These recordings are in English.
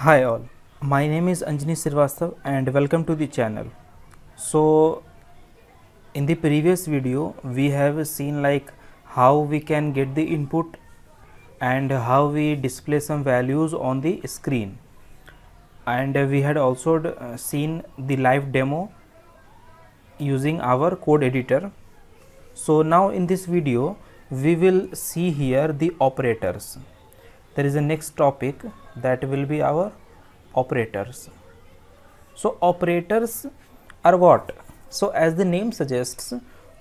Hi all, my name is Anjani Srivastava and welcome to the channel. So in the previous video we have seen like how we can get the input and how we display some values on the screen, and we had also seen the live demo using our code editor. So now in this video we will see here the operators. There is a next topic that will be our operators. So operators are what? So as the name suggests,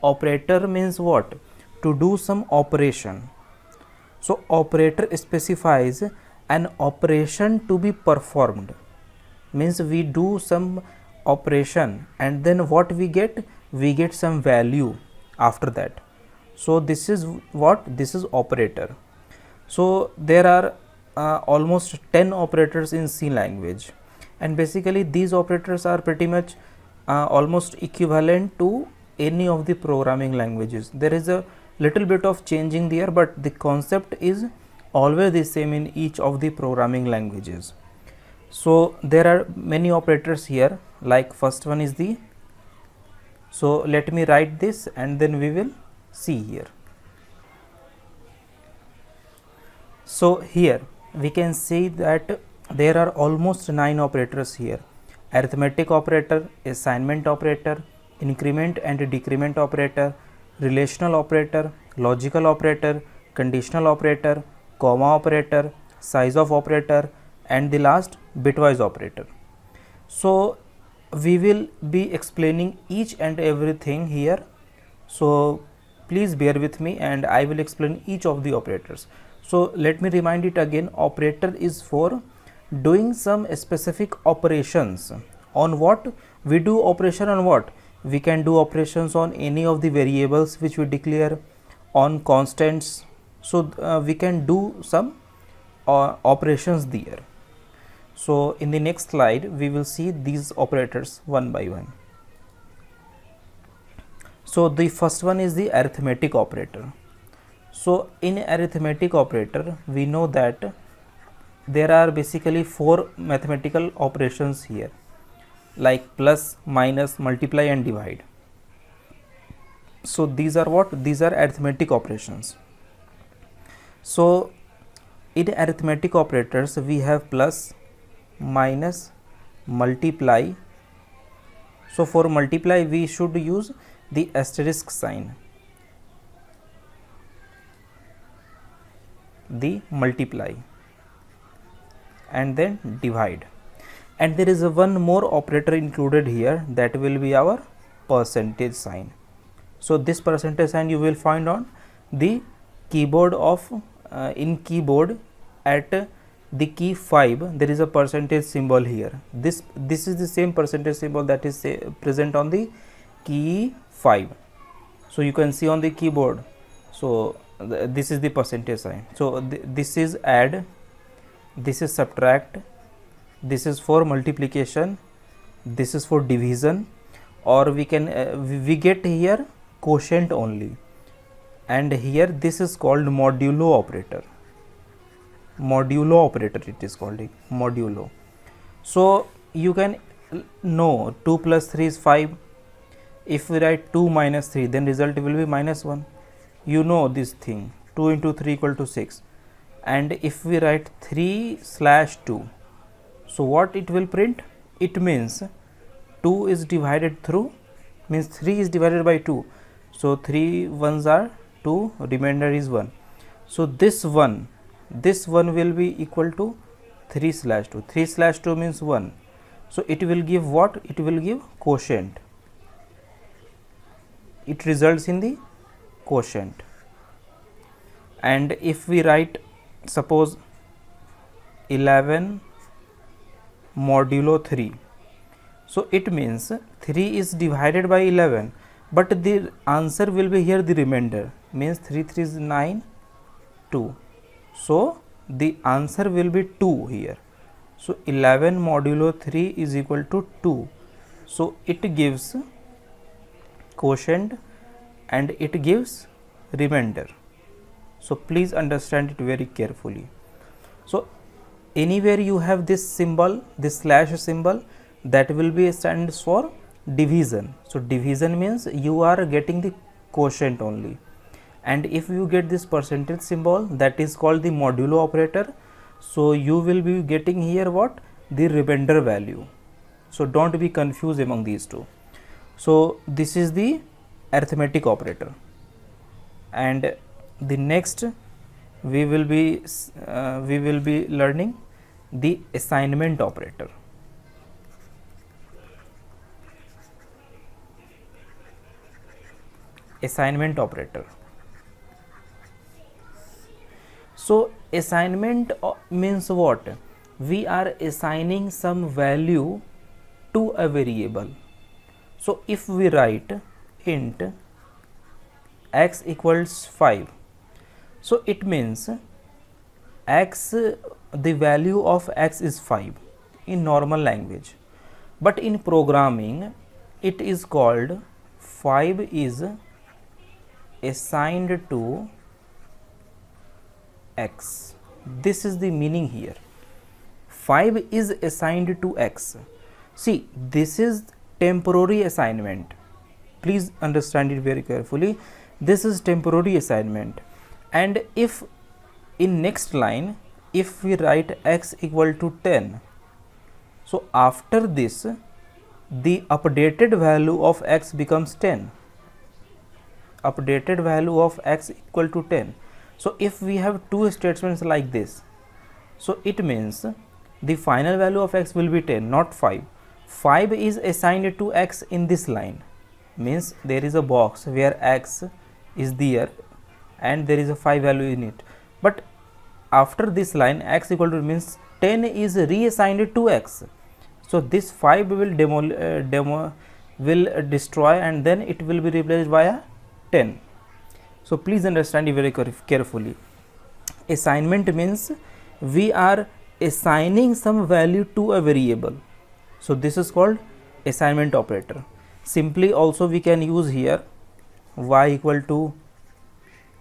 operator means what? To do some operation. So operator specifies an operation to be performed, means we do some operation and then what we get? We get some value after that. So this is what? This is operator. So there are almost 10 operators in C language, and basically these operators are pretty much almost equivalent to any of the programming languages. There is a little bit of changing there, but the concept is always the same in each of the programming languages. So there are many operators here, like first one is the, so let me write this and then we will see here. So here we can see that there are almost 9 operators here: arithmetic operator, assignment operator, increment and decrement operator, relational operator, logical operator, conditional operator, comma operator, size of operator, and the last bitwise operator. So we will be explaining each and everything here, so please bear with me and I will explain each of the operators. So let me remind it again, operator is for doing some specific operations. On what? We do operation on what? We can do operations on any of the variables which we declare, on constants. So we can do some operations there. So in the next slide we will see these operators one by one. So the first one is the arithmetic operator. So in arithmetic operator we know that there are basically 4 mathematical operations here, like plus, minus, multiply and divide. So these are what? These are arithmetic operations. So in arithmetic operators we have plus, minus, multiply. So for multiply we should use the asterisk sign, the multiply, and then divide. And there is a one more operator included here, that will be our percentage sign. So this percentage sign you will find on the keyboard of in keyboard at the key 5 there is a percentage symbol here. This is the same percentage symbol that is present on the key 5. So you can see on the keyboard. So this is the percentage sign. So this is add, this is subtract, this is for multiplication, this is for division, or we can we get here quotient only, and here this is called modulo operator. Modulo operator it is called, modulo. So you can know 2 plus 3 is 5. If we write 2 minus 3, then result will be minus 1. You know this thing, 2 into 3 equal to 6. And if we write 3/2, so what it will print? It means 2 is divided through, means 3 is divided by 2. So 3 ones are 2, remainder is 1. So this one will be equal to 3/2. 3/2 means 1. So it will give what? It will give quotient. It results in the quotient. And if we write, suppose 11 modulo 3, so it means 3 is divided by 11, but the answer will be here the remainder, means 3 3 is 9, 2. So the answer will be 2 here. So 11 modulo 3 is equal to 2. So it gives quotient and it gives remainder. So please understand it very carefully. So anywhere you have this symbol, this slash symbol, that will be stands for division. So division means you are getting the quotient only, and if you get this percentage symbol, that is called the modulo operator. So you will be getting here what? The remainder value. So don't be confused among these two. So this is the arithmetic operator, and the next we will be learning the assignment operator. Assignment operator. So assignment means what? We are assigning some value to a variable. So if we write int x equals 5, so it means x, the value of x is 5 in normal language, but in programming it is called 5 is assigned to x. This is the meaning here. 5 is assigned to x. See, this is temporary assignment. Please understand it very carefully. This is temporary assignment, and if in next line if we write x equal to 10, so after this the updated value of x becomes 10. Updated value of x equal to 10. So if we have two statements like this, so it means the final value of x will be 10, not 5. 5 is assigned to x in this line, means there is a box where x is there and there is a 5 value in it, but after this line x equal to means 10 is reassigned to x. So this 5 will will destroy, and then it will be replaced by a 10. So please understand it very carefully. Assignment means we are assigning some value to a variable. So this is called assignment operator. Simply also we can use here y equal to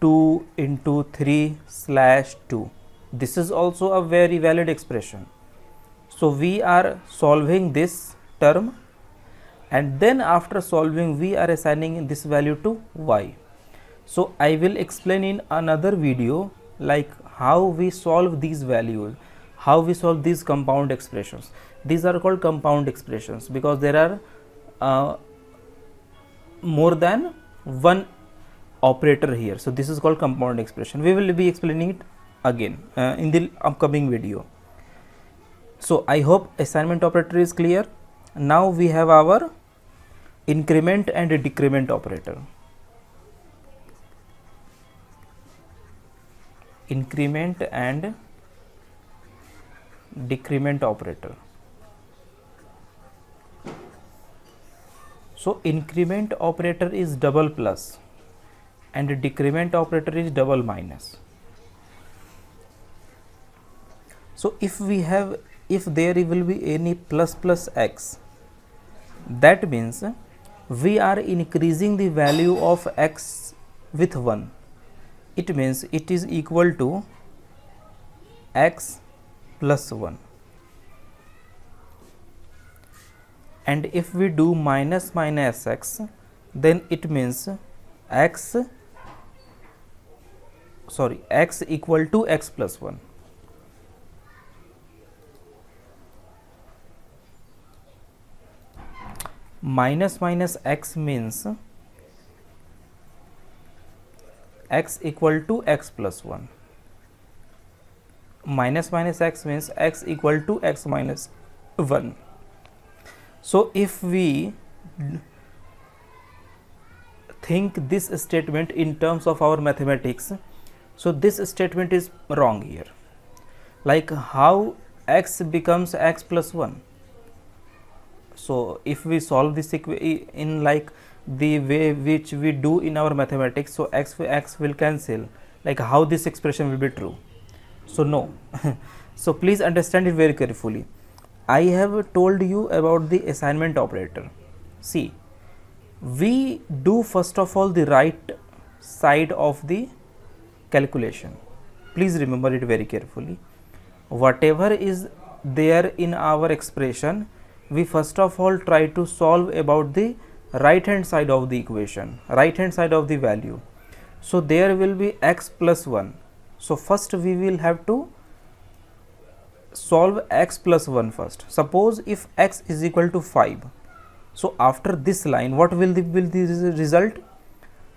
2 into 3 slash 2. This is also a very valid expression. So we are solving this term, and then after solving we are assigning this value to y. So I will explain in another video like how we solve these values, how we solve these compound expressions. These are called compound expressions because there are more than one operator here. So this is called compound expression. We will be explaining it again in the upcoming video. So I hope assignment operator is clear. Now we have our increment and decrement operator. Increment and decrement operator. So increment operator is double plus and decrement operator is double minus. So if there will be any plus x, that means we are increasing the value of x with 1. It means it is equal to x plus 1. And if we do minus x, then it means x equal to x plus 1. Minus x means x equal to x plus 1. Minus x means x equal to x minus 1. So if we think this statement in terms of our mathematics, so this statement is wrong here. Like how x becomes x plus 1. So if we solve this in like the way which we do in our mathematics, so x will cancel, like how this expression will be true. So no. So please understand it very carefully. I have told you about the assignment operator. See, we do first of all the right side of the calculation. Please remember it very carefully. whatever is there in our expression, we first of all try to solve about the right hand side of the equation, right hand side of the value. So there will be x plus 1. So first we will have to solve x plus 1 first. Suppose if x is equal to 5. So after this line, what will the result?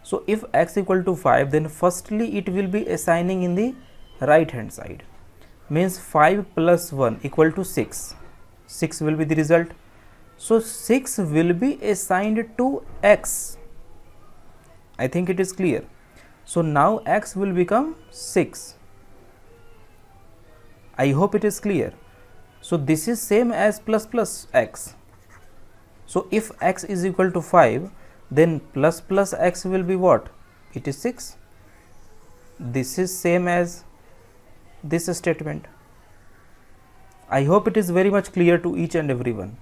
So if x equal to 5, then firstly it will be assigning in the right hand side, means 5 plus 1 equal to 6. 6 will be the result. So 6 will be assigned to x. I think it is clear. So now x will become 6. I hope it is clear. So this is same as plus plus x. So if x is equal to 5, then plus plus x will be what? It is 6. This is same as this statement. I hope it is very much clear to each and everyone.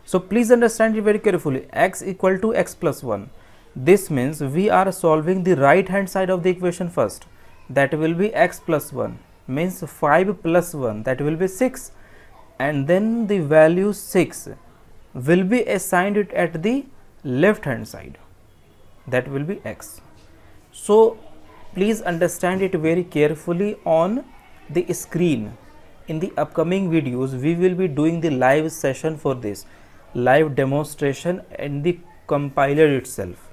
So please understand it very carefully. X equal to x plus 1. This means we are solving the right hand side of the equation first. That will be x plus 1, means 5 plus 1, that will be 6, and then the value 6 will be assigned it at the left hand side, that will be x. So please understand it very carefully on the screen. In the upcoming videos we will be doing the live session for this, live demonstration in the compiler itself.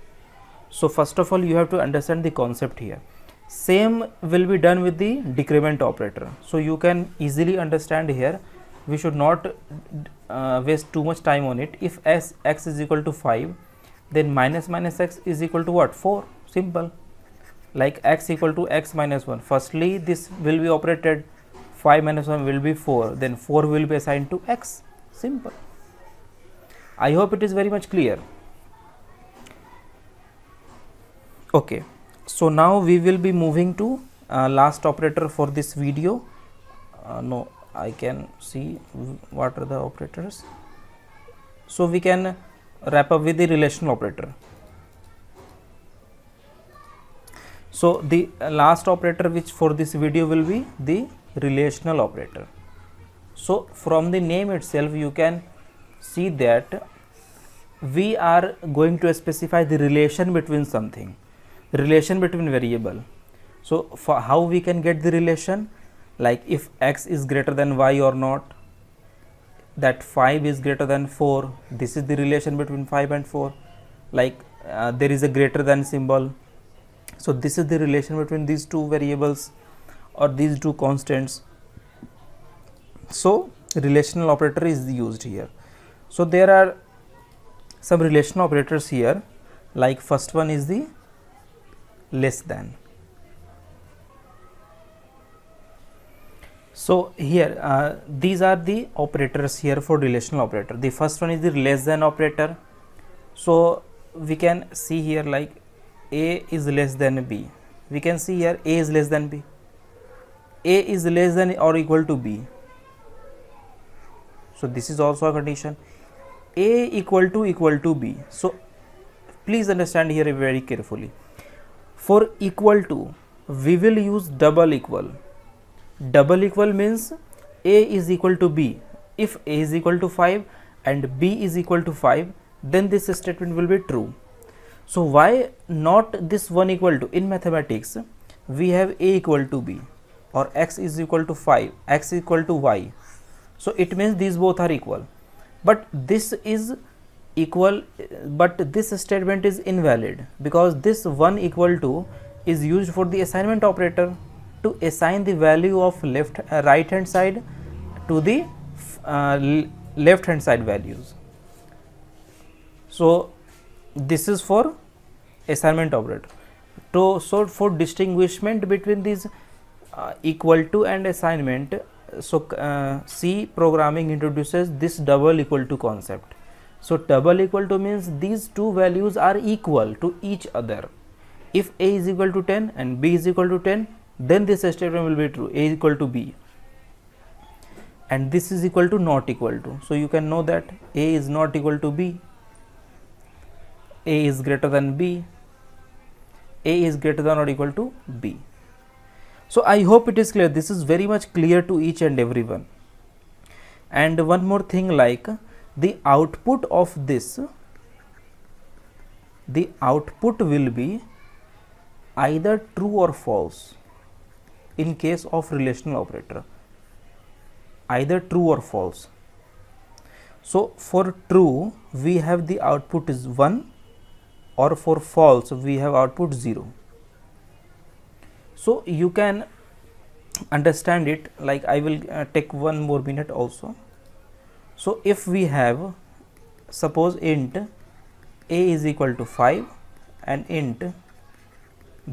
So first of all you have to understand the concept here. Same will be done with the decrement operator. So you can easily understand here. We should not waste too much time on it. If x is equal to 5, then minus x is equal to what? 4. Simple. Like x equal to x minus 1. Firstly this will be operated, 5 minus 1 will be 4, then 4 will be assigned to x. Simple. I hope it is very much clear. Okay. So now we will be moving to last operator for this video. No, I can see what are the operators. So we can wrap up with the relational operator. So the last operator which for this video will be the relational operator. So from the name itself you can see that we are going to specify the relation between something, relation between variable. So for how we can get the relation, like if x is greater than y or not, that 5 is greater than 4, this is the relation between 5 and 4. Like there is a greater than symbol, so this is the relation between these two variables or these two constants. So relational operator is used here. So there are some relational operators here, like first one is the less than. So here these are the operators here for relational operator. The first one is the less than operator. So we can see here like a is less than b. We can see here a is less than b. A is less than or equal to b. So this is also a condition. A equal to b. So please understand here very carefully. For equal to, we will use double equal. Double equal means a is equal to b. If a is equal to 5 and b is equal to 5, then this statement will be true. So why not this one equal to? In mathematics we have a equal to b or x is equal to 5, x equal to y. So it means these both are equal, but this is equal, but this statement is invalid because this one equal to is used for the assignment operator to assign the value of right hand side to the left hand side values. So this is for assignment operator. So for distinguishment between these equal to and assignment, so C programming introduces this double equal to concept. So double equal to means these two values are equal to each other. If a is equal to 10 and b is equal to 10, then this statement will be true, a is equal to b, and this is equal to not equal to. So you can know that a is not equal to b, a is greater than b, a is greater than or equal to b. So I hope it is clear. This is very much clear to each and everyone. And one more thing, like the output of this, the output will be either true or false in case of relational operator, either true or false. So for true we have the output is 1, or for false we have output 0. So you can understand it, like I will take one more minute also. So if we have, suppose int a is equal to 5 and int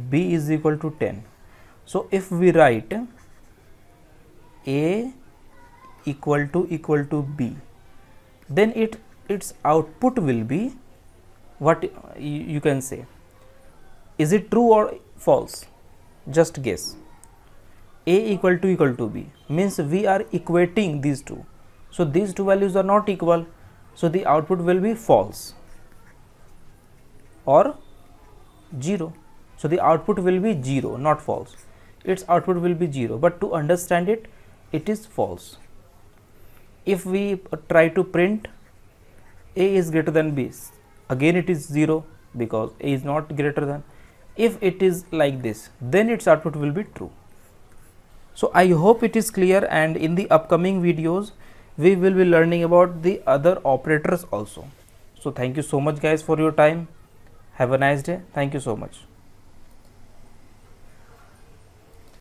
b is equal to 10. So if we write a equal to b, then its output will be what you can say. Is it true or false? Just guess. A equal to b means we are equating these two. So these two values are not equal. So the output will be false or 0. So the output will be 0, not false. Its output will be 0, but to understand it, it is false. If we try to print a is greater than b, again it is 0 because a is not greater than. If it is like this, then its output will be true. So I hope it is clear, and in the upcoming videos we will be learning about the other operators also. So thank you so much guys for your time. Have a nice day. Thank you so much.